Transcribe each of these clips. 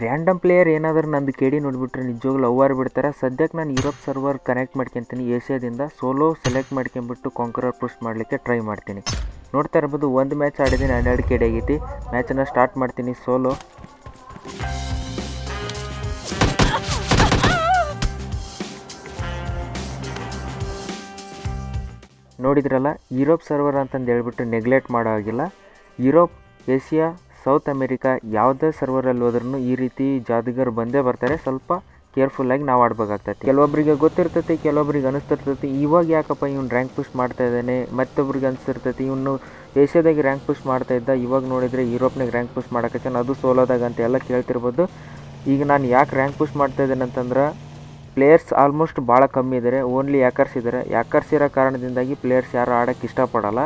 Random player ಏನಾದರೂ ನಂದು ಕೆಡಿ ನೋಡಿಬಿಟ್ರೆ ನಿಜವಾಗ್ಲೂ ಅವ್ವಾರು ಬಿಡ್ತಾರೆ. ಸದ್ಯಕ್ಕೆ ನಾನು ಯುರೋಪ್ ಸರ್ವರ್ ಕನೆಕ್ಟ್ ಮಾಡ್ಕೊತೀನಿ. ಏಷ್ಯಾದಿಂದ ಸೋಲೋ ಸೆಲೆಕ್ಟ್ ಮಾಡ್ಕೊಂಬಿಟ್ಟು ಕಾಂಕರರ್ ಪುಷ್ ಮಾಡಲಿಕ್ಕೆ ಟ್ರೈ ಮಾಡ್ತೀನಿ. ನೋಡ್ತಾ ಇರ್ಬೋದು, ಒಂದು ಮ್ಯಾಚ್ ಆಡಿದ್ದೀನಿ, 12 ಕೆಡಿ ಆಗೈತಿ. ಮ್ಯಾಚನ್ನು ಸ್ಟಾರ್ಟ್ ಮಾಡ್ತೀನಿ ಸೋಲೋ. ನೋಡಿದ್ರಲ್ಲ, ಯುರೋಪ್ ಸರ್ವರ್ ಅಂತಂದು ಹೇಳ್ಬಿಟ್ಟು ನೆಗ್ಲೆಕ್ಟ್ ಮಾಡೋ ಹಾಗಿಲ್ಲ. ಯುರೋಪ್, ಏಷ್ಯಾ, ಸೌತ್ ಅಮೇರಿಕಾ ಯಾವುದೇ ಸರ್ವರಲ್ಲಿ ಹೋದ್ರೂ ಈ ರೀತಿ ಜಾದೂಗರ್ ಬಂದೇ ಬರ್ತಾರೆ. ಸ್ವಲ್ಪ ಕೇರ್ಫುಲ್ಲಾಗಿ ನಾವು ಆಡ್ಬೇಕಾಗ್ತೈತಿ. ಕೆಲವೊಬ್ಬರಿಗೆ ಗೊತ್ತಿರ್ತೈತಿ, ಕೆಲವೊಬ್ರಿಗೆ ಅನಿಸ್ತಿರ್ತೈತಿ ಇವಾಗ ಯಾಕಪ್ಪ ಇವ್ನು ರ್ಯಾಂಕ್ ಪುಷ್ ಮಾಡ್ತಾ ಇದ್ದಾನೆ. ಮತ್ತೊಬ್ರಿಗೆ ಅನಿಸ್ತಿರ್ತೈತಿ ಇವನು ಏಷ್ಯಾದಾಗೆ ರ್ಯಾಂಕ್ ಪುಷ್ ಮಾಡ್ತಾ ಇದ್ದ, ಇವಾಗ ನೋಡಿದರೆ ಯುರೋಪ್ನಾಗ ರ್ಯಾಂಕ್ ಪುಷ್ ಮಾಡೋಕತ್ತಾನ, ಅದು ಸೋಲೋದಾಗ ಅಂತ ಎಲ್ಲ ಕೇಳ್ತಿರ್ಬೋದು. ಈಗ ನಾನು ಯಾಕೆ ರ್ಯಾಂಕ್ ಪುಷ್ ಮಾಡ್ತಾ ಇದ್ದೇನೆ ಅಂತಂದ್ರೆ, ಪ್ಲೇಯರ್ಸ್ ಆಲ್ಮೋಸ್ಟ್ ಭಾಳ ಕಮ್ಮಿ ಇದ್ದಾರೆ. ಓನ್ಲಿ ಯಾಕರ್ಸ್ ಇದ್ದಾರೆ. ಯಾಕರ್ಸ್ ಇರೋ ಕಾರಣದಿಂದಾಗಿ ಪ್ಲೇಯರ್ಸ್ ಯಾರು ಆಡೋಕ್ಕೆ ಇಷ್ಟಪಡೋಲ್ಲ.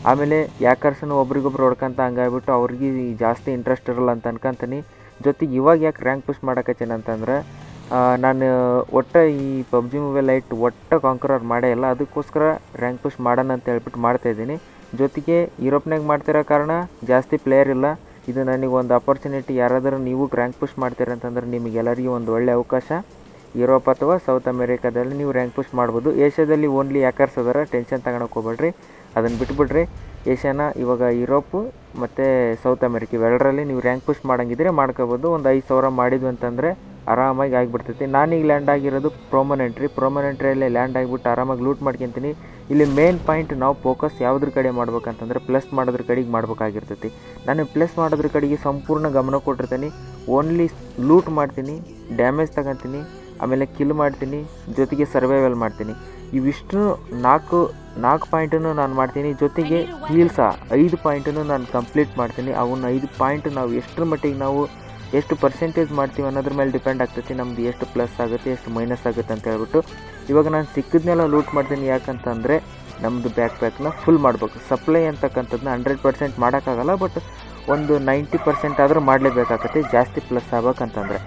ಆಮೇಲೆ ಯಾಕರ್ಸನ್ನು ಒಬ್ರಿಗೊಬ್ರು ಹೊಡ್ಕೊಂತ ಹಂಗಾಗ್ಬಿಟ್ಟು ಅವ್ರಿಗೆ ಜಾಸ್ತಿ ಇಂಟ್ರೆಸ್ಟ್ ಇರೋಲ್ಲ ಅಂತ ಅನ್ಕೊಂತೀನಿ. ಜೊತೆಗೆ ಇವಾಗ ಯಾಕೆ ರ್ಯಾಂಕ್ ಪುಷ್ ಮಾಡೋಕತ್ತೀನಿ ಅಂತಂದ್ರೆ, ನಾನು ಒಟ್ಟು ಈ PUBG ಮೊಬೈಲ್ ಲೈಟ್ ಒಟ್ಟು ಕಾಂಕರರ್ ಮಾಡೇ ಇಲ್ಲ. ಅದಕ್ಕೋಸ್ಕರ ರ್ಯಾಂಕ್ ಪುಷ್ ಮಾಡೋಣ ಅಂತ ಹೇಳ್ಬಿಟ್ಟು ಮಾಡ್ತಾಯಿದ್ದೀನಿ. ಜೊತೆಗೆ ಯುರೋಪ್ನಾಗ ಮಾಡ್ತಿರೋ ಕಾರಣ ಜಾಸ್ತಿ ಪ್ಲೇಯರ್ ಇಲ್ಲ. ಇದು ನನಗೆ ಒಂದು ಅಪರ್ಚುನಿಟಿ. ಯಾರಾದರೂ ನೀವು ರ್ಯಾಂಕ್ ಪುಷ್ ಮಾಡ್ತೀರಂತಂದ್ರೆ ನಿಮಗೆಲ್ಲರಿಗೂ ಒಂದು ಒಳ್ಳೆಯ ಅವಕಾಶ. ಯುರೋಪ್ ಅಥವಾ ಸೌತ್ ಅಮೇರಿಕಾದಲ್ಲಿ ನೀವು ರ್ಯಾಂಕ್ ಪುಷ್ ಮಾಡ್ಬೋದು. ಏಷ್ಯಾದಲ್ಲಿ ಓನ್ಲಿ ಯಾಕರ್ಸ್ ಅದಾರ, ಟೆನ್ಷನ್ ತಗೊಳಕ್ಕೆ ಹೋಗ್ಬೇಡ್ರಿ, ಅದನ್ನು ಬಿಟ್ಬಿಡ್ರಿ. ಏಷ್ಯಾನ ಇವಾಗ ಯುರೋಪು ಮತ್ತು ಸೌತ್ ಅಮೇರಿಕಾ ಇವೆರಡರಲ್ಲಿ ನೀವು ರ್ಯಾಂಕ್ ಪುಷ್ ಮಾಡೋಂಗಿದ್ರೆ ಮಾಡ್ಕೋಬೋದು. ಒಂದು 5,000 ಮಾಡಿದ್ವಿ ಅಂತಂದರೆ ಆರಾಮಾಗಿ ಆಗಿಬಿಡ್ತೈತಿ. ನಾನೀಗ ಲ್ಯಾಂಡ್ ಆಗಿರೋದು ಪ್ರೊಮೊನೆಂಟ್ರಿಯಲ್ಲೇ ಲ್ಯಾಂಡ್ ಆಗಿಬಿಟ್ಟು ಆರಾಮಾಗಿ ಲೂಟ್ ಮಾಡ್ಕೊತೀನಿ. ಇಲ್ಲಿ ಮೇನ್ ಪಾಯಿಂಟ್ ನಾವು ಫೋಕಸ್ ಯಾವುದ್ರ ಕಡೆ ಮಾಡ್ಬೇಕಂತಂದ್ರೆ ಪ್ಲಸ್ ಮಾಡೋದ್ರ ಕಡೆಗೆ ಮಾಡ್ಬೇಕಾಗಿರ್ತೈತಿ. ನಾನು ಪ್ಲಸ್ ಮಾಡೋದ್ರ ಕಡೆಗೆ ಸಂಪೂರ್ಣ ಗಮನ ಕೊಟ್ಟಿರ್ತೀನಿ. ಓನ್ಲಿ ಲೂಟ್ ಮಾಡ್ತೀನಿ, ಡ್ಯಾಮೇಜ್ ತಗೊತೀನಿ, ಆಮೇಲೆ ಕಿಲ್ ಮಾಡ್ತೀನಿ, ಜೊತೆಗೆ ಸರ್ವೈವಲ್ ಮಾಡ್ತೀನಿ. ಇವಿಷ್ಟು ನಾಲ್ಕು ಪಾಯಿಂಟನ್ನು ನಾನು ಮಾಡ್ತೀನಿ. ಜೊತೆಗೆ ಹೀಲ್ ಸಹ 5 ಪಾಯಿಂಟನ್ನು ನಾನು ಕಂಪ್ಲೀಟ್ ಮಾಡ್ತೀನಿ. ಅವನ್ನ 5 ಪಾಯಿಂಟ್ ನಾವು ಎಷ್ಟರ ಮಟ್ಟಿಗೆ ನಾವು ಎಷ್ಟು ಪರ್ಸೆಂಟೇಜ್ ಮಾಡ್ತೀವಿ ಅನ್ನೋದ್ರ ಮೇಲೆ ಡಿಪೆಂಡ್ ಆಗ್ತೈತಿ. ನಮ್ಮದು ಎಷ್ಟು ಪ್ಲಸ್ ಆಗುತ್ತೆ, ಎಷ್ಟು ಮೈನಸ್ ಆಗುತ್ತೆ ಅಂತ ಹೇಳ್ಬಿಟ್ಟು ಇವಾಗ ನಾನು ಸಿಕ್ಕಿದ್ನೆಲ್ಲ ಲೂಟ್ ಮಾಡ್ತೀನಿ. ಯಾಕಂತಂದರೆ ನಮ್ಮದು ಬ್ಯಾಕ್ ಪ್ಯಾಕ್ನ ಫುಲ್ ಮಾಡಬೇಕು. ಸಪ್ಲೈ ಅಂತಕ್ಕಂಥದ್ದನ್ನ 100% ಮಾಡೋಕ್ಕಾಗಲ್ಲ, ಬಟ್ ಒಂದು 90% ಆದರೂ ಮಾಡಲೇಬೇಕಾಗತ್ತೆ ಜಾಸ್ತಿ ಪ್ಲಸ್ ಆಗ್ಬೇಕಂತಂದರೆ.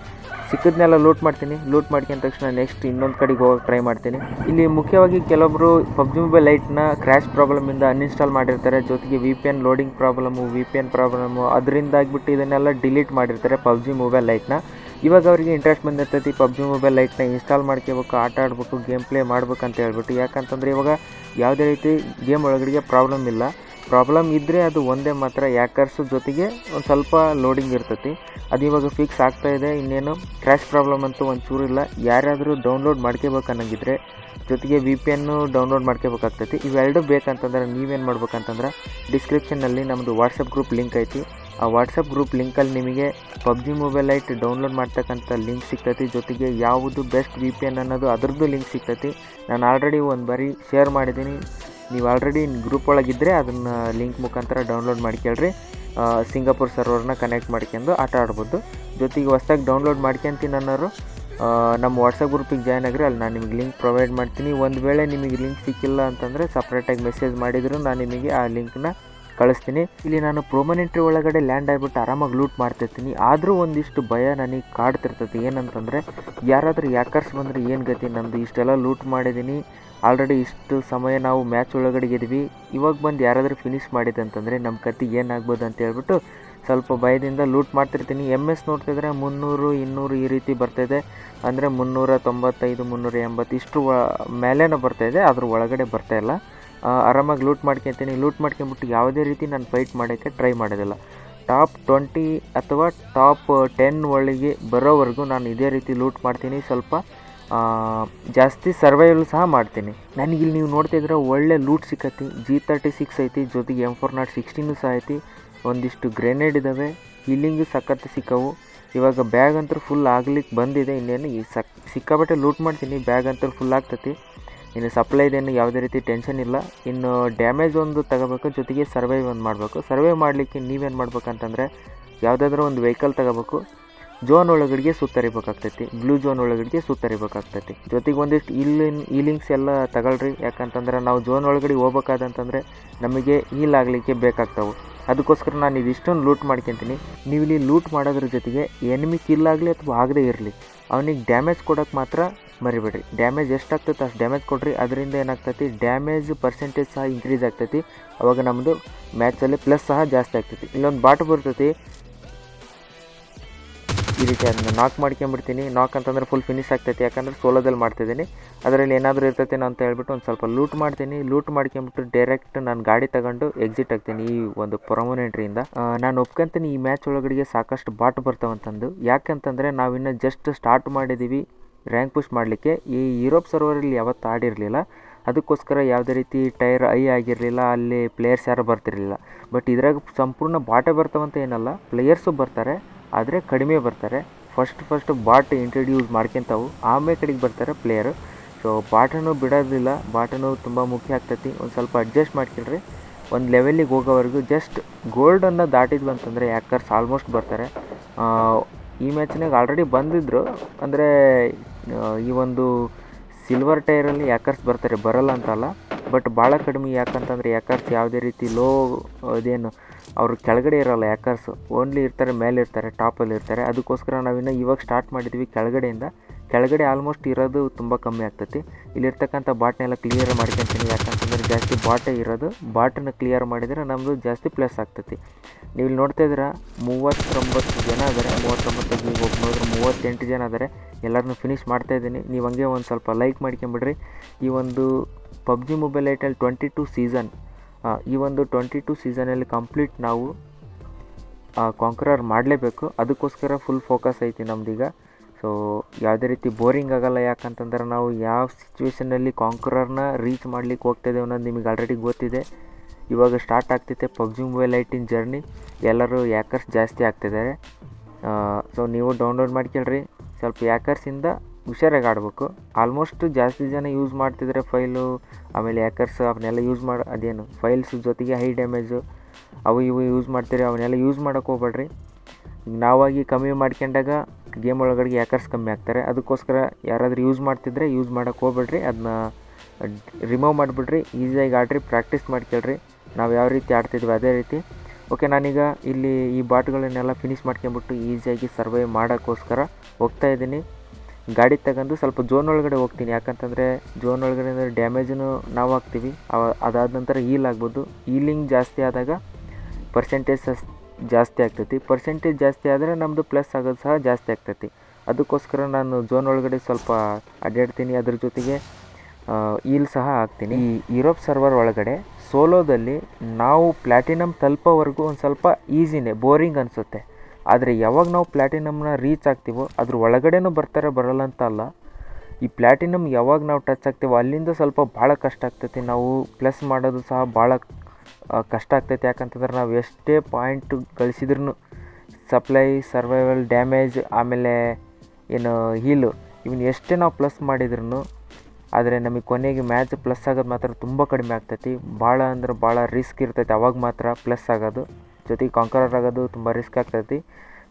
ಸಿಕ್ಕಿದ್ನೆಲ್ಲ ಲೂಟ್ ಮಾಡ್ತೀನಿ. ಲೂಟ್ ಮಾಡ್ಕೊಂಡ ತಕ್ಷಣ ನೆಕ್ಸ್ಟ್ ಇನ್ನೊಂದು ಕಡೆಗೆ ಹೋಗೋಕ್ಕೆ ಟ್ರೈ ಮಾಡ್ತೀನಿ. ಇಲ್ಲಿ ಮುಖ್ಯವಾಗಿ ಕೆಲವೊಬ್ಬರು PUBG ಮೊಬೈಲ್ ಲೈಟ್ನ ಕ್ರ್ಯಾಶ್ ಪ್ರಾಬ್ಲಮಿಂದ ಅನ್ಇನ್ಸ್ಟಾಲ್ ಮಾಡಿರ್ತಾರೆ. ಜೊತೆಗೆ VPN ಲೋಡಿಂಗ್ ಪ್ರಾಬ್ಲಮ್ಮು ಅದರಿಂದ ಆಗಿಬಿಟ್ಟು ಇದನ್ನೆಲ್ಲ ಡಿಲೀಟ್ ಮಾಡಿರ್ತಾರೆ PUBG ಮೊಬೈಲ್ ಲೈಟ್ನ. ಇವಾಗ ಅವರಿಗೆ ಇಂಟ್ರೆಸ್ಟ್ ಬಂದಿರ್ತೈತಿ PUBG ಮೊಬೈಲ್ ಲೈಟ್ನ ಇನ್ಸ್ಟಾಲ್ ಮಾಡ್ಕೋಬೇಕು, ಆಟ ಆಡಬೇಕು, ಗೇಮ್ ಪ್ಲೇ ಮಾಡ್ಬೇಕಂತ ಹೇಳ್ಬಿಟ್ಟು. ಯಾಕಂತಂದರೆ ಇವಾಗ ಯಾವುದೇ ರೀತಿ ಗೇಮ್ ಒಳಗಡೆಗೆ ಪ್ರಾಬ್ಲಮ್ ಇಲ್ಲ. ಪ್ರಾಬ್ಲಮ್ ಇದ್ದರೆ ಅದು ಒಂದೇ ಮಾತ್ರ ಯಾಕರ್ಸು ಜೊತೆಗೆ ಒಂದು ಸ್ವಲ್ಪ ಲೋಡಿಂಗ್ ಇರ್ತೈತಿ. ಅದು ಇವಾಗ ಫಿಕ್ಸ್ ಆಗ್ತಾಯಿದೆ. ಇನ್ನೇನು ಕ್ರ್ಯಾಶ್ ಪ್ರಾಬ್ಲಮ್ ಅಂತೂ ಒಂಚೂರು ಇಲ್ಲ. ಯಾರಾದರೂ ಡೌನ್ಲೋಡ್ ಮಾಡ್ಕೋಬೇಕು ಅನ್ನೋಂಗಿದ್ರೆ ಜೊತೆಗೆ VPN ಡೌನ್ಲೋಡ್ ಮಾಡ್ಕೋಬೇಕಾಗ್ತೈತಿ. ಇವೆರಡು ಬೇಕಂತಂದ್ರೆ ನೀವೇನು ಮಾಡ್ಬೇಕಂತಂದ್ರೆ ಡಿಸ್ಕ್ರಿಪ್ಷನ್ನಲ್ಲಿ ನಮ್ಮದು ವಾಟ್ಸಪ್ ಗ್ರೂಪ್ ಲಿಂಕ್ ಐತಿ. ಆ ವಾಟ್ಸಪ್ ಗ್ರೂಪ್ ಲಿಂಕಲ್ಲಿ ನಿಮಗೆ PUBG ಮೊಬೈಲ್ ಲೈಟ್ ಡೌನ್ಲೋಡ್ ಮಾಡ್ತಕ್ಕಂಥ ಲಿಂಕ್ ಸಿಗ್ತೈತಿ. ಜೊತೆಗೆ ಯಾವುದು ಬೆಸ್ಟ್ VPN ಅನ್ನೋದು ಅದರದ್ದು ಲಿಂಕ್ ಸಿಗ್ತೈತಿ. ನಾನು ಆಲ್ರೆಡಿ ಒಂದು ಬಾರಿ ಶೇರ್ ಮಾಡಿದ್ದೀನಿ. ನೀವು ಆಲ್ರೆಡಿ ಗ್ರೂಪ್ ಒಳಗಿದ್ದರೆ ಅದನ್ನು ಲಿಂಕ್ ಮುಖಾಂತರ ಡೌನ್ಲೋಡ್ ಮಾಡ್ಕೊಳ್ರಿ. ಸಿಂಗಾಪುರ್ ಸರ್ವರ್ನ ಕನೆಕ್ಟ್ ಮಾಡ್ಕೊಂಡು ಆಟ ಆಡ್ಬೋದು. ಜೊತೆಗೆ ಹೊಸ್ದಾಗಿ ಡೌನ್ಲೋಡ್ ಮಾಡ್ಕೊತೀನಿ ಅನ್ನೋರು ನಮ್ಮ ವಾಟ್ಸಪ್ ಗ್ರೂಪಿಗೆ ಜಾಯ್ನ್ ಆಗಿರಿ. ಅಲ್ಲಿ ನಾನು ನಿಮಗೆ ಲಿಂಕ್ ಪ್ರೊವೈಡ್ ಮಾಡ್ತೀನಿ. ಒಂದು ವೇಳೆ ನಿಮಗೆ ಲಿಂಕ್ ಸಿಕ್ಕಿಲ್ಲ ಅಂತಂದರೆ ಸಪ್ರೇಟಾಗಿ ಮೆಸೇಜ್ ಮಾಡಿದರೂ ನಾನು ನಿಮಗೆ ಆ ಲಿಂಕ್ನ ಕಳಿಸ್ತೀನಿ. ಇಲ್ಲಿ ನಾನು ಪ್ರೊಮೊನೆಂಟ್ರಿ ಒಳಗಡೆ ಲ್ಯಾಂಡ್ ಆಗಿಬಿಟ್ಟು ಆರಾಮಾಗಿ ಲೂಟ್ ಮಾಡ್ತಿರ್ತೀನಿ. ಆದರೂ ಒಂದಿಷ್ಟು ಭಯ ನನಗೆ ಕಾಡ್ತಿರ್ತೈತಿ. ಏನಂತಂದರೆ ಯಾರಾದರೂ ಯಾಕರ್ಸ್ ಬಂದರೆ ಏನು ಗತಿ, ನಮ್ಮದು ಇಷ್ಟೆಲ್ಲ ಲೂಟ್ ಮಾಡಿದ್ದೀನಿ, ಆಲ್ರೆಡಿ ಇಷ್ಟು ಸಮಯ ನಾವು ಮ್ಯಾಚ್ ಒಳಗಡೆ ಗೆದ್ವಿ, ಇವಾಗ ಬಂದು ಯಾರಾದರೂ ಫಿನಿಷ್ ಮಾಡಿದೆ ಅಂತಂದರೆ ನಮ್ಮ ಕತೆ ಏನಾಗ್ಬೋದು ಅಂತ ಹೇಳ್ಬಿಟ್ಟು ಸ್ವಲ್ಪ ಭಯದಿಂದ ಲೂಟ್ ಮಾಡ್ತಿರ್ತೀನಿ. MS ನೋಡ್ತಿದ್ರೆ 300, 200 ಈ ರೀತಿ ಬರ್ತಾಯಿದೆ. ಅಂದರೆ 395, 380 ಇಷ್ಟು ಮೇಲೇನೂ ಬರ್ತಾಯಿದೆ, ಅದ್ರ ಒಳಗಡೆ ಬರ್ತಾಯಿಲ್ಲ. ಆರಾಮಾಗಿ ಲೂಟ್ ಮಾಡ್ಕೊತೀನಿ. ಲೂಟ್ ಮಾಡ್ಕೊಂಬಿಟ್ಟು ಯಾವುದೇ ರೀತಿ ನಾನು ಫೈಟ್ ಮಾಡೋಕ್ಕೆ ಟ್ರೈ ಮಾಡೋದಿಲ್ಲ. ಟಾಪ್ 20 ಅಥವಾ ಟಾಪ್ 10 ಒಳಗೆ ಬರೋವರೆಗೂ ನಾನು ಇದೇ ರೀತಿ ಲೂಟ್ ಮಾಡ್ತೀನಿ. ಸ್ವಲ್ಪ ಜಾಸ್ತಿ ಸರ್ವೈವಲ್ ಸಹ ಮಾಡ್ತೀನಿ. ನನಗಿಲ್ಲಿ ನೀವು ನೋಡ್ತಾಯಿದ್ರೆ ಒಳ್ಳೆ ಲೂಟ್ ಸಿಕ್ಕತಿ. G36 ಐತಿ, ಜೊತೆಗೆ M416 ಸಹ ಐತಿ. ಒಂದಿಷ್ಟು ಗ್ರೆನೇಡ್ ಇದ್ದಾವೆ, ಹೀಲಿಂಗು ಸಖತ್ತು ಸಿಕ್ಕವು. ಇವಾಗ ಬ್ಯಾಗ್ ಅಂತೂ ಫುಲ್ ಆಗ್ಲಿಕ್ಕೆ ಬಂದಿದೆ. ಇನ್ನೇನು ಸಿಕ್ಕಾಬಟ್ಟೆ ಲೂಟ್ ಮಾಡ್ತೀನಿ. ಬ್ಯಾಗ್ ಅಂತೂ ಫುಲ್ ಆಗ್ತೈತಿ. ಇನ್ನು ಸಪ್ಲೈದೇನು ಯಾವುದೇ ರೀತಿ ಟೆನ್ಷನ್ ಇಲ್ಲ. ಇನ್ನು ಡ್ಯಾಮೇಜ್ ಒಂದು ತಗೋಬೇಕು, ಜೊತೆಗೆ ಸರ್ವೈವ್ ಒಂದು ಮಾಡಬೇಕು. ಸರ್ವೈವ್ ಮಾಡಲಿಕ್ಕೆ ನೀವೇನು ಮಾಡ್ಬೇಕಂತಂದರೆ ಯಾವುದಾದ್ರೂ ಒಂದು ವೆಹಿಕಲ್ ತಗೋಬೇಕು. ಝೋನ್ ಒಳಗಡೆಗೆ ಸುತ್ತರಿಬೇಕಾಗ್ತೈತಿ, ಬ್ಲೂ ಝೋನ್ ಒಳಗಡೆಗೆ ಸುತ್ತರಿಬೇಕಾಗ್ತೈತಿ. ಜೊತೆಗೆ ಒಂದಿಷ್ಟು ಹೀಲಿಂಗ್ಸ್ ಎಲ್ಲ ತಗೊಳ್ರಿ. ಯಾಕಂತಂದ್ರೆ ನಾವು ಝೋನ್ ಒಳಗಡೆ ಹೋಗ್ಬೇಕಾದಂತಂದರೆ ನಮಗೆ ಹೀಲ್ ಆಗಲಿಕ್ಕೆ ಬೇಕಾಗ್ತಾವೆ. ಅದಕ್ಕೋಸ್ಕರ ನಾನು ಇದಿಷ್ಟೊಂದು ಲೂಟ್ ಮಾಡ್ಕೊತೀನಿ. ನೀವು ಇಲ್ಲಿ ಲೂಟ್ ಮಾಡೋದ್ರ ಜೊತೆಗೆ ಎನಿಮಿ ಕಿಲ್ ಆಗಲಿ ಅಥವಾ ಆಗದೇ ಇರಲಿ ಅವನಿಗೆ ಡ್ಯಾಮೇಜ್ ಕೊಡೋಕ್ಕೆ ಮಾತ್ರ ಮರಿಬೇಡ್ರಿ. ಡ್ಯಾಮೇಜ್ ಎಷ್ಟಾಗ್ತೈತೆ ಅಷ್ಟು ಡ್ಯಾಮೇಜ್ ಕೊಡ್ರಿ. ಅದರಿಂದ ಏನಾಗ್ತೈತಿ, ಡ್ಯಾಮೇಜ್ ಪರ್ಸೆಂಟೇಜ್ ಸಹ ಇನ್ಕ್ರೀಸ್ ಆಗ್ತೈತಿ. ಅವಾಗ ನಮ್ಮದು ಮ್ಯಾಚಲ್ಲಿ ಪ್ಲಸ್ ಸಹ ಜಾಸ್ತಿ ಆಗ್ತೈತಿ. ಇಲ್ಲೊಂದು ಬಾಟ್ ಬರ್ತೈತಿ, ಈ ರೀತಿ ಅದನ್ನ ನಾಕ್ ಮಾಡ್ಕೊಂಬಿಡ್ತೀನಿ. ನಾಕ್ ಅಂತಂದ್ರೆ ಫುಲ್ ಫಿನಿಶ್ ಆಗ್ತೈತಿ, ಯಾಕಂದ್ರೆ ಸೋಲೋದಲ್ಲಿ ಮಾಡ್ತಿದ್ದೀನಿ. ಅದರಲ್ಲಿ ಏನಾದರೂ ಇರ್ತೈತೇನೋ ಅಂತ ಹೇಳ್ಬಿಟ್ಟು ಒಂದು ಸ್ವಲ್ಪ ಲೂಟ್ ಮಾಡ್ತೀನಿ. ಲೂಟ್ ಮಾಡ್ಕೊಂಬಿಟ್ಟು ಡೈರೆಕ್ಟ್ ನಾನು ಗಾಡಿ ತಗೊಂಡು ಎಕ್ಸಿಟ್ ಆಗ್ತೀನಿ ಈ ಒಂದು ಪ್ರೊಮೋ ಎಂಟ್ರಿಯಿಂದ. ನಾನು ಒಪ್ಕೊಂತೀನಿ ಈ ಮ್ಯಾಚ್ ಒಳಗಡೆಗೆ ಸಾಕಷ್ಟು ಬಾಟ್ ಬರ್ತಾವಂತಂದು. ಯಾಕಂತಂದರೆ ನಾವಿನ್ನು ಜಸ್ಟ್ ಸ್ಟಾರ್ಟ್ ಮಾಡಿದ್ದೀವಿ ರ್ಯಾಂಕ್ ಪುಷ್ ಮಾಡಲಿಕ್ಕೆ. ಈ ಯುರೋಪ್ ಸರ್ವರಲ್ಲಿ ಯಾವತ್ತೂ ಆಡಿರಲಿಲ್ಲ, ಅದಕ್ಕೋಸ್ಕರ ಯಾವುದೇ ರೀತಿ ಟೈರ್ ಐ ಆಗಿರಲಿಲ್ಲ, ಅಲ್ಲಿ ಪ್ಲೇಯರ್ಸ್ ಯಾರು ಬರ್ತಿರಲಿಲ್ಲ. ಬಟ್ ಇದ್ರಾಗ ಸಂಪೂರ್ಣ ಬಾಟೇ ಬರ್ತಾವಂತ ಏನಲ್ಲ, ಪ್ಲೇಯರ್ಸು ಬರ್ತಾರೆ, ಆದರೆ ಕಡಿಮೆ ಬರ್ತಾರೆ. ಫಸ್ಟ್ ಬಾಟ್ ಇಂಟ್ರಡ್ಯೂಸ್ ಮಾಡ್ಕೊಂತಾವು, ಆಮೇಲೆ ಕಡೆಗೆ ಬರ್ತಾರೆ ಪ್ಲೇಯರು. ಸೊ ಬಾಟನ್ನು ಬಿಡೋದಿಲ್ಲ, ಬಾಟನ್ನು ತುಂಬ ಮುಖ್ಯ ಆಗ್ತೈತಿ. ಒಂದು ಸ್ವಲ್ಪ ಅಡ್ಜಸ್ಟ್ ಮಾಡ್ಕೊಳ್ರಿ. ಒಂದು ಲೆವೆಲ್ಲಿಗೆ ಹೋಗೋವರೆಗೂ ಜಸ್ಟ್ ಗೋಲ್ಡನ್ನು ದಾಟಿದ್ವಿ ಅಂತಂದರೆ ಯಾಕರ್ಸ್ ಆಲ್ಮೋಸ್ಟ್ ಬರ್ತಾರೆ. ಈ ಮ್ಯಾಚ್ನಾಗ ಆಲ್ರೆಡಿ ಬಂದಿದ್ದರು, ಅಂದರೆ ಈ ಒಂದು ಸಿಲ್ವರ್ ಟೈರಲ್ಲಿ ಯಾಕರ್ಸ್ ಬರ್ತಾರೆ, ಬರಲ್ಲ ಅಂತಲ್ಲ. ಬಟ್ ಭಾಳ ಕಡಿಮೆ. ಯಾಕಂತಂದರೆ ಯಾಕರ್ಸ್ ಯಾವುದೇ ರೀತಿ ಲೋ ಅದೇನು ಅವರು ಕೆಳಗಡೆ ಇರೋಲ್ಲ, ಯಾಕರ್ಸು ಓನ್ಲಿ ಇರ್ತಾರೆ ಮೇಲೆ ಇರ್ತಾರೆ, ಟಾಪಲ್ಲಿ ಇರ್ತಾರೆ. ಅದಕ್ಕೋಸ್ಕರ ನಾವಿನ್ನು ಇವಾಗ ಸ್ಟಾರ್ಟ್ ಮಾಡಿದ್ವಿ ಕೆಳಗಡೆಯಿಂದ. ಕೆಳಗಡೆ ಆಲ್ಮೋಸ್ಟ್ ಇರೋದು ತುಂಬ ಕಮ್ಮಿ ಆಗ್ತೈತಿ. ಇಲ್ಲಿರ್ತಕ್ಕಂಥ ಬಾಟ್ನೆಲ್ಲ ಕ್ಲಿಯರ್ ಮಾಡ್ಕೊತೀನಿ, ಯಾಕಂತಂದರೆ ಜಾಸ್ತಿ ಬಾಟೇ ಇರೋದು. ಬಾಟನ್ನು ಕ್ಲಿಯರ್ ಮಾಡಿದರೆ ನಮ್ಮದು ಜಾಸ್ತಿ ಪ್ಲಸ್ ಆಗ್ತೈತಿ. ನೀವು ಇಲ್ಲಿ ನೋಡ್ತಾ ಇದ್ದೀರಾ 39 ಜನ ಇದ್ದಾರೆ. 39 ಈಗ ಒಬ್ಬ ನೋಡಿದ್ರೆ 38 ಜನ ಇದ್ದಾರೆ. ಎಲ್ಲರನ್ನೂ ಫಿನಿಷ್ ಮಾಡ್ತಾಯಿದ್ದೀನಿ. ನೀವು ಹಂಗೆ ಒಂದು ಸ್ವಲ್ಪ ಲೈಕ್ ಮಾಡ್ಕೊಂಬಿಡ್ರಿ. ಈ ಒಂದು ಪಬ್ಜಿ ಮೊಬೈಲ್ ಲೈಟಲ್ಲಿ 22 ಸೀಸನ್, ಈ ಒಂದು 22 ಸೀಸನಲ್ಲಿ ಕಂಪ್ಲೀಟ್ ನಾವು ಕಾಂಕ್ರರ್ ಮಾಡಲೇಬೇಕು. ಅದಕ್ಕೋಸ್ಕರ ಫುಲ್ ಫೋಕಸ್ ಐತಿ ನಮ್ದೀಗ. ಸೊ ಯಾವುದೇ ರೀತಿ ಬೋರಿಂಗ್ ಆಗೋಲ್ಲ, ಯಾಕಂತಂದ್ರೆ ನಾವು ಯಾವ ಸಿಚುವೇಷನಲ್ಲಿ ಕಾಂಕ್ರರ್ನ ರೀಚ್ ಮಾಡ್ಲಿಕ್ಕೆ ಹೋಗ್ತಾಯಿದ್ದೇವೆ ಅನ್ನೋದು ನಿಮಗೆ ಆಲ್ರೆಡಿ ಗೊತ್ತಿದೆ. ಇವಾಗ ಸ್ಟಾರ್ಟ್ ಆಗ್ತೈತೆ ಪಬ್ಜಿ ಮೊಬೈಲ್ ಲೈಟಿನ ಜರ್ನಿ. ಎಲ್ಲರೂ ಯಾಕರ್ಸ್ ಜಾಸ್ತಿ ಆಗ್ತಿದ್ದಾರೆ. ಸೊ ನೀವು ಡೌನ್ಲೋಡ್ ಮಾಡ್ಕೊಳ್ರಿ. ಸ್ವಲ್ಪ ಯಾಕರ್ಸಿಂದ ಹುಷಾರಾಗಿ ಆಡಬೇಕು. ಆಲ್ಮೋಸ್ಟ್ ಜಾಸ್ತಿ ಜನ ಯೂಸ್ ಮಾಡ್ತಿದ್ದಾರೆ ಫೈಲು, ಆಮೇಲೆ ಯಾಕರ್ಸ್ ಅವನ್ನೆಲ್ಲ ಯೂಸ್ ಮಾಡಿ ಅದೇನು ಫೈಲ್ಸ್ ಜೊತೆಗೆ ಹೈ ಡ್ಯಾಮೇಜು ಅವು ಇವು ಯೂಸ್ ಮಾಡ್ತೀರಿ. ಅವನ್ನೆಲ್ಲ ಯೂಸ್ ಮಾಡೋಕ್ಕೆ ಹೋಗ್ಬೇಡ್ರಿ. ನಾವಾಗಿ ಕಮ್ಮಿ ಮಾಡ್ಕೊಂಡಾಗ ಗೇಮ್ ಒಳಗಡೆ ಯಾಕರ್ಸ್ ಕಮ್ಮಿ ಆಗ್ತಾರೆ. ಅದಕ್ಕೋಸ್ಕರ ಯಾರಾದರೂ ಯೂಸ್ ಮಾಡ್ತಿದ್ರೆ ಯೂಸ್ ಮಾಡೋಕ್ಕೆ ಹೋಗ್ಬೇಡ್ರಿ, ಅದನ್ನ ರಿಮೂವ್ ಮಾಡಿಬಿಡ್ರಿ. ಈಸಿಯಾಗಿ ಆಡ್ರಿ, ಪ್ರಾಕ್ಟೀಸ್ ಮಾಡ್ಕೊಳ್ರಿ. ನಾವು ಯಾವ ರೀತಿ ಆಡ್ತಿದ್ವಿ ಅದೇ ರೀತಿ. ಓಕೆ, ನಾನೀಗ ಇಲ್ಲಿ ಈ ಬಾಟ್ಗಳನ್ನೆಲ್ಲ ಫಿನಿಷ್ ಮಾಡ್ಕೊಂಬಿಟ್ಟು ಈಸಿಯಾಗಿ ಸರ್ವೈವ್ ಮಾಡೋಕ್ಕೋಸ್ಕರ ಹೋಗ್ತಾಯಿದ್ದೀನಿ. ಗಾಡಿ ತಗೊಂಡು ಸ್ವಲ್ಪ ಝೋನ್ ಒಳಗಡೆ ಹೋಗ್ತೀನಿ, ಯಾಕಂತಂದರೆ ಝೋನ್ ಒಳಗಡೆ ಅಂದರೆ ಡ್ಯಾಮೇಜನ್ನು ನಾವು ಹಾಕ್ತೀವಿ. ಅದಾದ ನಂತರ ಹೀಲ್ ಆಗ್ಬೋದು. ಹೀಲಿಂಗ್ ಜಾಸ್ತಿ ಆದಾಗ ಪರ್ಸೆಂಟೇಜ್ ಜಾಸ್ತಿ ಆಗ್ತೈತಿ. ಪರ್ಸೆಂಟೇಜ್ ಜಾಸ್ತಿ ಆದರೆ ನಮ್ಮದು ಪ್ಲಸ್ ಆಗೋದು ಸಹ ಜಾಸ್ತಿ ಆಗ್ತೈತಿ. ಅದಕ್ಕೋಸ್ಕರ ನಾನು ಝೋನ್ ಒಳಗಡೆ ಸ್ವಲ್ಪ ಅಡ್ಡಾಡ್ತೀನಿ. ಅದ್ರ ಜೊತೆಗೆ ಹೀಲ್ ಸಹ ಹಾಕ್ತೀನಿ. ಈ ಯುರೋಪ್ ಸರ್ವರ್ ಒಳಗಡೆ ಸೋಲೋದಲ್ಲಿ ನಾವು ಪ್ಲ್ಯಾಟಿನಮ್ ತಲುಪೋವರೆಗೂ ಒಂದು ಸ್ವಲ್ಪ ಈಸಿನೇ, ಬೋರಿಂಗ್ ಅನಿಸುತ್ತೆ. ಆದರೆ ಯಾವಾಗ ನಾವು ಪ್ಲ್ಯಾಟಿನಮ್ನ ರೀಚ್ ಆಗ್ತೀವೋ ಅದ್ರ ಒಳಗಡೆನೂ ಬರ್ತಾರೆ, ಬರಲ್ಲ ಅಂತ ಅಲ್ಲ. ಈ ಪ್ಲ್ಯಾಟಿನಮ್ ಯಾವಾಗ ನಾವು ಟಚ್ ಆಗ್ತೀವೋ ಅಲ್ಲಿಂದ ಸ್ವಲ್ಪ ಭಾಳ ಕಷ್ಟ ಆಗ್ತೈತಿ. ನಾವು ಪ್ಲಸ್ ಮಾಡೋದು ಸಹ ಭಾಳ ಕಷ್ಟ ಆಗ್ತೈತೆ. ಯಾಕಂತಂದ್ರೆ ನಾವು ಎಷ್ಟೇ ಪಾಯಿಂಟ್ ಗಳಿಸಿದ್ರೂ ಸಪ್ಲೈ, ಸರ್ವೈವಲ್, ಡ್ಯಾಮೇಜ್, ಆಮೇಲೆ ಏನು ಹೀಲು, ಇವನ್ನ ಎಷ್ಟೇ ನಾವು ಪ್ಲಸ್ ಮಾಡಿದ್ರೂ ಆದರೆ ನಮಗೆ ಕೊನೆಗೆ ಮ್ಯಾಚ್ ಪ್ಲಸ್ ಆಗೋದು ಮಾತ್ರ ತುಂಬ ಕಡಿಮೆ ಆಗ್ತೈತಿ. ಭಾಳ ಅಂದ್ರೆ ಭಾಳ ರಿಸ್ಕ್ ಇರ್ತೈತಿ. ಅವಾಗ ಮಾತ್ರ ಪ್ಲಸ್ ಆಗೋದು, ಜೊತೆಗೆ ಕಾಂಕರರ್ ಆಗೋದು ತುಂಬ ರಿಸ್ಕ್ ಆಗ್ತೈತಿ.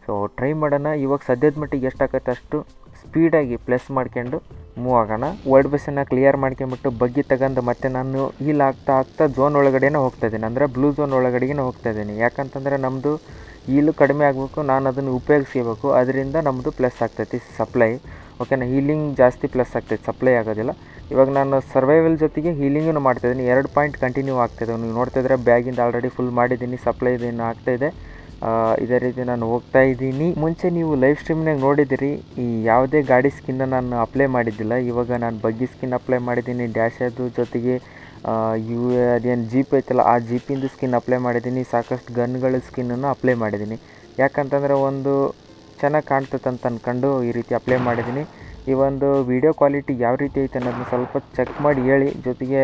ಸೊ ಟ್ರೈ ಮಾಡೋಣ. ಇವಾಗ ಸದ್ಯದ ಮಟ್ಟಿಗೆ ಎಷ್ಟಾಗತ್ತೆ ಅಷ್ಟು ಸ್ಪೀಡಾಗಿ ಪ್ಲಸ್ ಮಾಡ್ಕೊಂಡು ಮೂವ್ ಆಗೋಣ. ವರ್ಲ್ಡ್ ಬಸ್ಸನ್ನು ಕ್ಲಿಯರ್ ಮಾಡ್ಕೊಂಬಿಟ್ಟು ಬಗ್ಗಿ ತಗೊಂಡು ಮತ್ತೆ ನಾನು ಹೀಲ್ ಆಗ್ತಾ ಝೋನ್ ಒಳಗಡೆನೇ ಹೋಗ್ತಾಯಿದ್ದೀನಿ, ಅಂದರೆ ಬ್ಲೂ ಝೋನ್ ಒಳಗಡೆಗೆ ಹೋಗ್ತಾಯಿದ್ದೀನಿ. ಯಾಕಂತಂದರೆ ನಮ್ಮದು ಹೀಲು ಕಡಿಮೆ ಆಗಬೇಕು, ನಾನು ಅದನ್ನು ಉಪಯೋಗಿಸ್ಕೋಬೇಕು. ಅದರಿಂದ ನಮ್ಮದು ಪ್ಲಸ್ ಆಗ್ತೈತಿ ಸಪ್ಲೈ. ಓಕೆನಾ, ಹೀಲಿಂಗ್ ಜಾಸ್ತಿ ಪ್ಲಸ್ ಆಗ್ತೈತಿ, ಸಪ್ಲೈ ಆಗೋದಿಲ್ಲ. ಇವಾಗ ನಾನು ಸರ್ವೈವಲ್ ಜೊತೆಗೆ ಹೀಲಿಂಗನ್ನು ಮಾಡ್ತಾಯಿದ್ದೀನಿ. 2 ಪಾಯಿಂಟ್ ಕಂಟಿನ್ಯೂ ಆಗ್ತಾಯಿದೆ. ನೀವು ನೋಡ್ತಾಯಿದ್ರೆ ಬ್ಯಾಗಿಂದ ಆಲ್ರೆಡಿ ಫುಲ್ ಮಾಡಿದ್ದೀನಿ, ಸಪ್ಲೈ ಇದನ್ನು ಆಗ್ತಾಯಿದೆ. ಇದೇ ರೀತಿ ನಾನು ಹೋಗ್ತಾ ಇದ್ದೀನಿ. ಮುಂಚೆ ನೀವು ಲೈವ್ ಸ್ಟ್ರೀಮ್ನಾಗ ನೋಡಿದ್ದೀರಿ, ಈ ಯಾವುದೇ ಗಾಡಿ ಸ್ಕಿನ್ನ ನಾನು ಅಪ್ಲೈ ಮಾಡಿದ್ದಿಲ್ಲ. ಇವಾಗ ನಾನು ಬಗ್ಗಿ ಸ್ಕಿನ್ ಅಪ್ಲೈ ಮಾಡಿದ್ದೀನಿ, ಡ್ಯಾಶ್ ಅದು ಜೊತೆಗೆ ಅದೇನು ಜೀಪ್ ಐತಲ್ಲ ಆ ಜೀಪಿಂದು ಸ್ಕಿನ್ ಅಪ್ಲೈ ಮಾಡಿದ್ದೀನಿ. ಸಾಕಷ್ಟು ಗನ್ಗಳ ಸ್ಕಿನ್ನನ್ನು ಅಪ್ಲೈ ಮಾಡಿದ್ದೀನಿ. ಯಾಕಂತಂದರೆ ಒಂದು ಚೆನ್ನಾಗಿ ಕಾಣ್ತದೆ ಅಂತ ಅಂದ್ಕೊಂಡು ಈ ರೀತಿ ಅಪ್ಲೈ ಮಾಡಿದ್ದೀನಿ. ಈ ಒಂದು ವಿಡಿಯೋ ಕ್ವಾಲಿಟಿ ಯಾವ ರೀತಿ ಐತೆ ಅನ್ನೋದನ್ನ ಸ್ವಲ್ಪ ಚೆಕ್ ಮಾಡಿ ಹೇಳಿ. ಜೊತೆಗೆ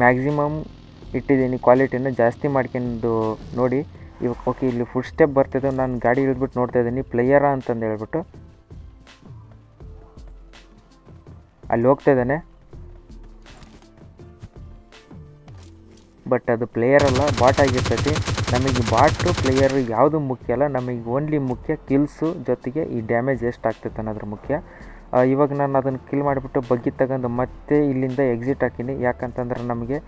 ಮ್ಯಾಕ್ಸಿಮಮ್ ಇಟ್ಟಿದ್ದೀನಿ, ಕ್ವಾಲಿಟಿನ ಜಾಸ್ತಿ ಮಾಡ್ಕೊಂಡು ನೋಡಿ. ಇವಾಗ ಓಕೆ, ಇಲ್ಲಿ ಫುಡ್ ಸ್ಟೆಪ್ ಬರ್ತಿದೆ. ನಾನು ಗಾಡಿ ಇಳಿದ್ಬಿಟ್ಟು ನೋಡ್ತಾ ಇದ್ದೀನಿ ಪ್ಲೇಯರಾ ಅಂತಂದು ಹೇಳ್ಬಿಟ್ಟು. ಅಲ್ಲಿ ಹೋಗ್ತಾ ಇದ್ದಾನೆ, ಬಟ್ ಅದು ಪ್ಲೇಯರ್ ಅಲ್ಲ, ಬಾಟ್ ಆಗಿರ್ತೈತಿ. ನಮಗೆ ಬಾಟು ಪ್ಲೇಯರ್ ಯಾವುದು ಮುಖ್ಯ ಅಲ್ಲ, ನಮಗೆ ಓನ್ಲಿ ಮುಖ್ಯ ಕಿಲ್ಸು ಜೊತೆಗೆ ಈ ಡ್ಯಾಮೇಜ್ ಎಷ್ಟು ಆಗ್ತೈತೆ ಅನ್ನೋದ್ರ ಮುಖ್ಯ. ಇವಾಗ ನಾನು ಅದನ್ನು ಕಿಲ್ ಮಾಡಿಬಿಟ್ಟು ಬಗ್ಗಿ ತಗೊಂಡು ಮತ್ತೆ ಇಲ್ಲಿಂದ ಎಕ್ಸಿಟ್ ಹಾಕೀನಿ. ಯಾಕಂತಂದ್ರೆ ನಮಗೆ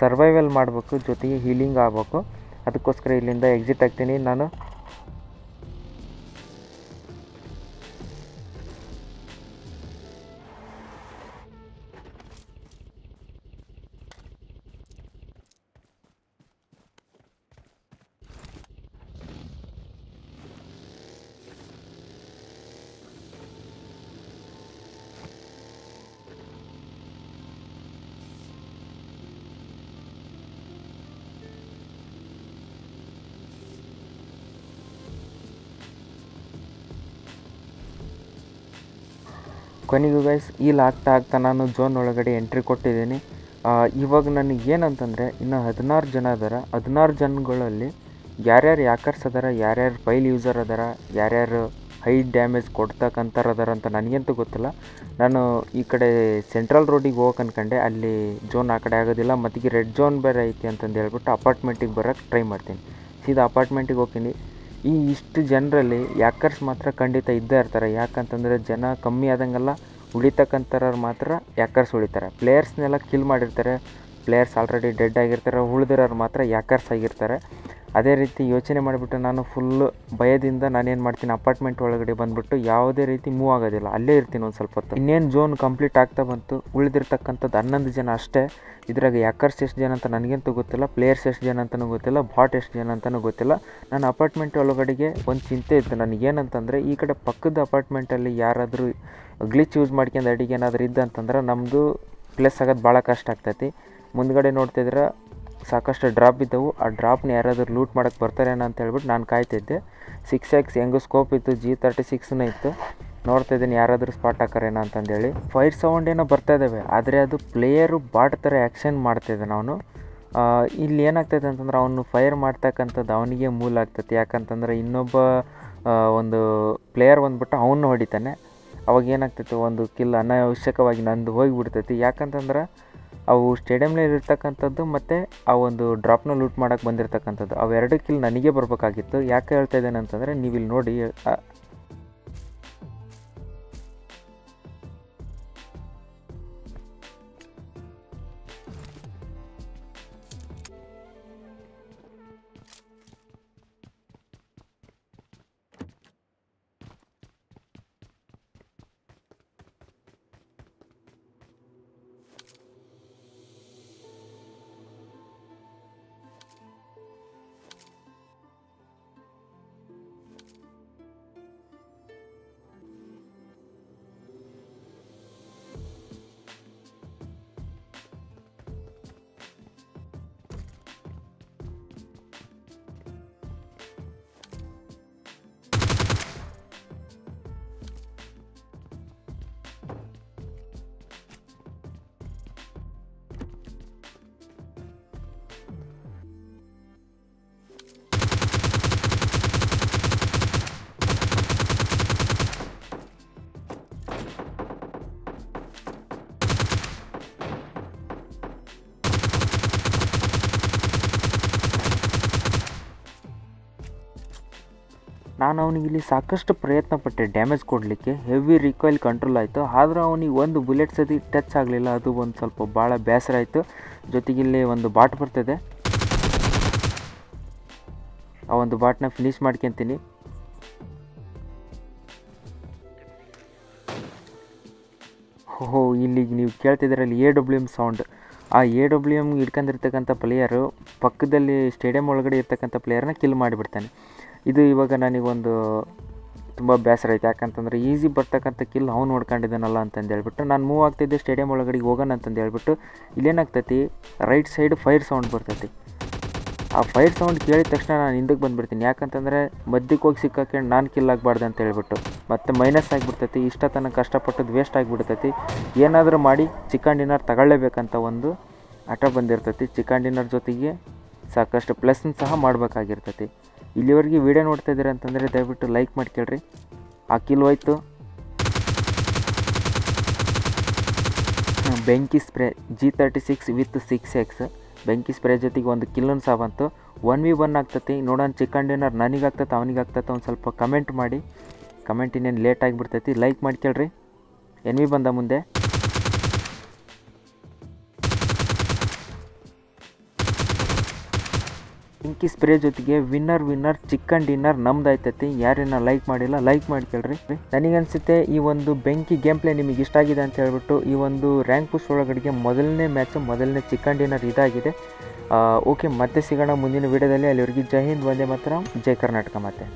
ಸರ್ವೈವಲ್ ಮಾಡಬೇಕು, ಜೊತೆಗೆ ಹೀಲಿಂಗ್ ಆಗಬೇಕು. ಅದಕ್ಕೋಸ್ಕರ ಇಲ್ಲಿಂದ ಎಕ್ಸಿಟ್ ಆಗ್ತೀನಿ ನಾನು. ಕೊನೆಗೂ ಗೈಸ್ ಈಲ್ ಆಗ್ತಾ ನಾನು ಝೋನ್ ಒಳಗಡೆ ಎಂಟ್ರಿ ಕೊಟ್ಟಿದ್ದೀನಿ. ಇವಾಗ ನನಗೆ ಏನಂತಂದರೆ ಇನ್ನು 16 ಜನ ಅದಾರ. 16 ಜನಗಳಲ್ಲಿ ಯಾರ್ಯಾರು ಯಾಕರ್ಸ್ ಅದಾರ, ಯಾರ್ಯಾರು ಫೈಲ್ ಯೂಸರ್ ಅದಾರ, ಯಾರ್ಯಾರು ಹೈ ಡ್ಯಾಮೇಜ್ ಕೊಡ್ತಕ್ಕಂಥವ್ರು ಅದಾರ ಅಂತ ನನಗಂತೂ ಗೊತ್ತಿಲ್ಲ. ನಾನು ಈ ಕಡೆ ಸೆಂಟ್ರಲ್ ರೋಡಿಗೆ ಹೋಗಕ್ಕೆ ಅನ್ಕೊಂಡೆ, ಅಲ್ಲಿ ಝೋನ್ ಆ ಕಡೆ ಆಗೋದಿಲ್ಲ, ಮತ್ತಿಗೆ ರೆಡ್ ಝೋನ್ ಬೇರೆ ಐತಿ ಅಂತಂದು ಹೇಳ್ಬಿಟ್ಟು ಅಪಾರ್ಟ್ಮೆಂಟಿಗೆ ಬರೋಕ್ಕೆ ಟ್ರೈ ಮಾಡ್ತೀನಿ. ಸೀದಾ ಅಪಾರ್ಟ್ಮೆಂಟಿಗೆ ಹೋಗ್ತೀನಿ. ಇಷ್ಟು ಜನರಲ್ಲಿ ಯಾಕರ್ಸ್ ಮಾತ್ರ ಖಂಡಿತ ಇದ್ದೇ ಇರ್ತಾರೆ. ಯಾಕಂತಂದರೆ ಜನ ಕಮ್ಮಿ ಆದಂಗೆಲ್ಲ ಉಳಿತಕ್ಕಂಥವ್ರು ಮಾತ್ರ ಯಾಕರ್ಸ್ ಉಳಿತಾರೆ. ಪ್ಲೇಯರ್ಸ್ನೆಲ್ಲ ಕಿಲ್ ಮಾಡಿರ್ತಾರೆ, ಪ್ಲೇಯರ್ಸ್ ಆಲ್ರೆಡಿ ಡೆಡ್ ಆಗಿರ್ತಾರೆ, ಉಳಿದಿರೋರು ಮಾತ್ರ ಯಾಕರ್ಸ್ ಆಗಿರ್ತಾರೆ. ಅದೇ ರೀತಿ ಯೋಚನೆ ಮಾಡಿಬಿಟ್ಟು ನಾನು ಫುಲ್ಲು ಭಯದಿಂದ ನಾನೇನು ಮಾಡ್ತೀನಿ, ಅಪಾರ್ಟ್ಮೆಂಟ್ ಒಳಗಡೆ ಬಂದುಬಿಟ್ಟು ಯಾವುದೇ ರೀತಿ ಮೂವ್ ಆಗೋದಿಲ್ಲ, ಅಲ್ಲೇ ಇರ್ತೀನಿ ಒಂದು ಸ್ವಲ್ಪ ಹೊತ್ತು. ಇನ್ನೇನು ಝೋನ್ ಕಂಪ್ಲೀಟ್ ಆಗ್ತಾ ಬಂತು, ಉಳಿದಿರ್ತಕ್ಕಂಥದ್ದು 11 ಜನ ಅಷ್ಟೇ. ಇದ್ರಾಗ ಯಾಕರ್ಸ್ ಎಷ್ಟು ಜನ ಅಂತ ನನಗಂತೂ ಗೊತ್ತಿಲ್ಲ, ಪ್ಲೇಯರ್ಸ್ ಎಷ್ಟು ಜನ ಅಂತಲೂ ಗೊತ್ತಿಲ್ಲ, ಬಾಟ್ ಎಷ್ಟು ಜನ ಅಂತಲೂ ಗೊತ್ತಿಲ್ಲ. ನಾನು ಅಪಾರ್ಟ್ಮೆಂಟ್ ಒಳಗಡೆಗೆ ಒಂದು ಚಿಂತೆ ಇತ್ತು ನನಗೇನಂತಂದರೆ, ಈ ಕಡೆ ಪಕ್ಕದ ಅಪಾರ್ಟ್ಮೆಂಟಲ್ಲಿ ಯಾರಾದರೂ ಗ್ಲಿಚ್ ಯೂಸ್ ಮಾಡ್ಕೊಂಡು ಅಡಿಗೆ ಏನಾದರೂ ಇದ್ದಂತಂದ್ರೆ ನಮ್ಮದು ಪ್ಲೇಸ್ ಆಗೋದು ಭಾಳ ಕಷ್ಟ ಆಗ್ತೈತಿ. ಮುಂದ್ಗಡೆ ನೋಡ್ತಿದ್ರೆ ಸಾಕಷ್ಟು ಡ್ರಾಪ್ ಇದ್ದವು. ಆ ಡ್ರಾಪ್ನ ಯಾರಾದರೂ ಲೂಟ್ ಮಾಡೋಕ್ಕೆ ಬರ್ತಾರೇನೋ ಅಂತ ಹೇಳ್ಬಿಟ್ಟು ನಾನು ಕಾಯ್ತಿದ್ದೆ. 6x ಹೆಂಗೂ ಸ್ಕೋಪ್ ಇತ್ತು, G36 ಇತ್ತು. ನೋಡ್ತಾ ಇದ್ದೀನಿ ಯಾರಾದರೂ ಸ್ಪಾಟ್ ಹಾಕಾರೇನೋ ಅಂತಂದೇಳಿ. ಫೈರ್ ಸೌಂಡ್ ಏನೋ ಬರ್ತಾ ಇದ್ದಾವೆ, ಆದರೆ ಅದು ಪ್ಲೇಯರು ಬಾಟ್ ಥರ ಆ್ಯಕ್ಷನ್ ಮಾಡ್ತಾಯಿದ್ದಾನೆ ಅವನು. ಇಲ್ಲಿ ಏನಾಗ್ತೈತೆ ಅಂತಂದ್ರೆ ಅವನು ಫೈರ್ ಮಾಡ್ತಕ್ಕಂಥದ್ದು ಅವನಿಗೆ ಮೂಲ ಆಗ್ತೈತೆ. ಯಾಕಂತಂದರೆ ಇನ್ನೊಬ್ಬ ಒಂದು ಪ್ಲೇಯರ್ ಬಂದ್ಬಿಟ್ಟು ಅವನ್ನ ಹೊಡಿತಾನೆ. ಅವಾಗ ಏನಾಗ್ತೈತೆ, ಒಂದು ಕಿಲ್ ಅನಾವಶ್ಯಕವಾಗಿ ನಂದು ಹೋಗಿಬಿಡ್ತೈತಿ. ಯಾಕಂತಂದ್ರೆ ಅವು ಸ್ಟೇಡಿಯಮ್ನಲ್ಲಿ ಇರ್ತಕ್ಕಂಥದ್ದು ಮತ್ತು ಆ ಒಂದು ಡ್ರಾಪ್ನ ಲೂಟ್ ಮಾಡೋಕ್ಕೆ ಬಂದಿರತಕ್ಕಂಥದ್ದು ಅವೆರಡು ಕಿಲ್ ನನಗೆ ಬರಬೇಕಾಗಿತ್ತು. ಯಾಕೆ ಹೇಳ್ತಾ ಇದ್ದೇನೆ ಅಂತಂದರೆ, ನೀವು ಇಲ್ಲಿ ನೋಡಿ, ನಾನು ಅವನಿಗೆ ಇಲ್ಲಿ ಸಾಕಷ್ಟು ಪ್ರಯತ್ನ ಪಟ್ಟೆ ಡ್ಯಾಮೇಜ್ ಕೊಡಲಿಕ್ಕೆ. ಹೆವಿ ರಿಕಾಯಿಲ್ ಕಂಟ್ರೋಲ್ ಆಯಿತು, ಆದರೂ ಅವನಿಗೆ ಒಂದು ಬುಲೆಟ್ ಸತಿ ಟಚ್ ಆಗಲಿಲ್ಲ. ಅದು ಒಂದು ಸ್ವಲ್ಪ ಭಾಳ ಬೇಸರ ಆಯಿತು. ಜೊತೆಗೆ ಇಲ್ಲಿ ಒಂದು ಬಾಟ್ ಬರ್ತದೆ, ಆ ಒಂದು ಬಾಟ್ನ ಫಿನಿಶ್ ಮಾಡ್ಕೊತೀನಿ. ಓಹೋ, ಇಲ್ಲಿಗೆ ನೀವು ಕೇಳ್ತಿದ್ದೀರಲ್ಲಿ AWM ಸೌಂಡ್. ಆ AWM ಹಿಡ್ಕೊಂಡಿರ್ತಕ್ಕಂಥ ಪ್ಲೇಯರು ಪಕ್ಕದಲ್ಲಿ ಸ್ಟೇಡಿಯಂ ಒಳಗಡೆ ಇರ್ತಕ್ಕಂಥ ಪ್ಲೇಯರ್ನ ಕಿಲ್ ಮಾಡಿಬಿಡ್ತಾನೆ. ಇದು ಇವಾಗ ನನಗೊಂದು ತುಂಬ ಬೇಸರ ಐತೆ. ಯಾಕಂತಂದರೆ ಈಸಿ ಬರ್ತಕ್ಕಂಥ ಕಿಲ್ ಅವ್ನು ನೋಡ್ಕೊಂಡಿದ್ದಾನಲ್ಲ ಅಂತಂದು ಹೇಳ್ಬಿಟ್ಟು ನಾನು ಮೂವ್ ಆಗ್ತಿದ್ದೆ ಸ್ಟೇಡಿಯಂ ಒಳಗಡೆ ಹೋಗೋಣ ಅಂತಂದು ಹೇಳ್ಬಿಟ್ಟು ಇಲ್ಲೇನಾಗ್ತೈತಿ, ರೈಟ್ ಸೈಡ್ ಫೈರ್ ಸೌಂಡ್ ಬರ್ತೈತಿ. ಆ ಫೈರ್ ಸೌಂಡ್ ಕೇಳಿದ ತಕ್ಷಣ ನಾನು ಹಿಂದಕ್ಕೆ ಬಂದುಬಿಡ್ತೀನಿ. ಯಾಕಂತಂದರೆ ಮಧ್ಯಕ್ಕೆ ಹೋಗಿ ಸಿಕ್ಕಾಕೊಂಡು ನಾನು ಕಿಲ್ ಆಗಬಾರ್ದು ಅಂತ ಹೇಳ್ಬಿಟ್ಟು ಮತ್ತೆ ಮೈನಸ್ ಆಗಿಬಿಡ್ತೈತಿ. ಇಷ್ಟ ತನಕ ಕಷ್ಟಪಟ್ಟದ್ದು ವೇಸ್ಟ್ ಆಗಿಬಿಡ್ತೈತಿ. ಏನಾದರೂ ಮಾಡಿ ಚಿಕನ್ ಡಿನ್ನರ್ ತಗೊಳ್ಳೇಬೇಕಂತ ಒಂದು ಹಠ ಬಂದಿರ್ತೈತಿ. ಚಿಕನ್ ಡಿನ್ನರ್ ಜೊತೆಗೆ ಸಾಕಷ್ಟು ಪ್ಲಸ್ನ ಸಹ ಮಾಡಬೇಕಾಗಿರ್ತೈತಿ. ಇಲ್ಲಿವರೆಗೆ ವೀಡಿಯೋ ನೋಡ್ತಾ ಇದ್ದೀರ ಅಂತಂದರೆ ದಯವಿಟ್ಟು ಲೈಕ್ ಮಾಡಿ ಕೇಳ್ರಿ. ಆ ಕಿಲ್ ಹೋಯ್ತು. ಬೆಂಕಿ ಸ್ಪ್ರೇ G36 ವಿತ್ 6x ಬೆಂಕಿ ಸ್ಪ್ರೇ ಜೊತೆಗೆ ಒಂದು ಕಿಲ್ಲನ್ನು ಸಹ ಬಂತು. 1v1 ಆಗ್ತೈತಿ. ನೋಡೋಣ ಚಿಕನ್ ಡಿನ್ನರ್ ನನಗಾಗ್ತೈತೆ ಅವನಿಗಾಗ್ತೈತೆ ಒಂದು ಸ್ವಲ್ಪ ಕಮೆಂಟ್ ಮಾಡಿ. ಕಮೆಂಟ್ ಇನ್ನೇನು ಲೇಟ್ ಆಗಿಬಿಡ್ತೈತಿ, ಲೈಕ್ ಮಾಡಿ ಕೇಳ್ರಿ. ಎನ್ವಿ ಬಂದ ಮುಂದೆ ಬೆಂಕಿ ಸ್ಪ್ರೇ ಜೊತೆಗೆ ವಿನ್ನರ್ ಚಿಕನ್ ಡಿನ್ನರ್ ನಮ್ದು ಆಯ್ತೈತಿ. ಯಾರೇನ ಲೈಕ್ ಮಾಡಿಲ್ಲ ಲೈಕ್ ಮಾಡಿ ಕೇಳ್ರಿ. ನನಗನ್ಸುತ್ತೆ ಈ ಒಂದು ಬೆಂಕಿ ಗೇಮ್ ಪ್ಲೇ ನಿಮಗೆ ಇಷ್ಟ ಆಗಿದೆ ಅಂತ ಹೇಳ್ಬಿಟ್ಟು ಈ ಒಂದು ರ್ಯಾಂಕ್ ಪುಷ್ ಒಳಗಡೆಗೆ ಮೊದಲನೇ ಮ್ಯಾಚು ಮೊದಲನೇ ಚಿಕನ್ ಡಿನ್ನರ್ ಇದಾಗಿದೆ. ಓಕೆ, ಮತ್ತೆ ಸಿಗೋಣ ಮುಂದಿನ ವೀಡಿಯೋದಲ್ಲಿ. ಅಲ್ಲಿವರೆಗೆ ಜೈ ಹಿಂದ್, ವಂದೇ ಮಾತರಂ, ಜೈ ಕರ್ನಾಟಕ. ಮತ್ತೆ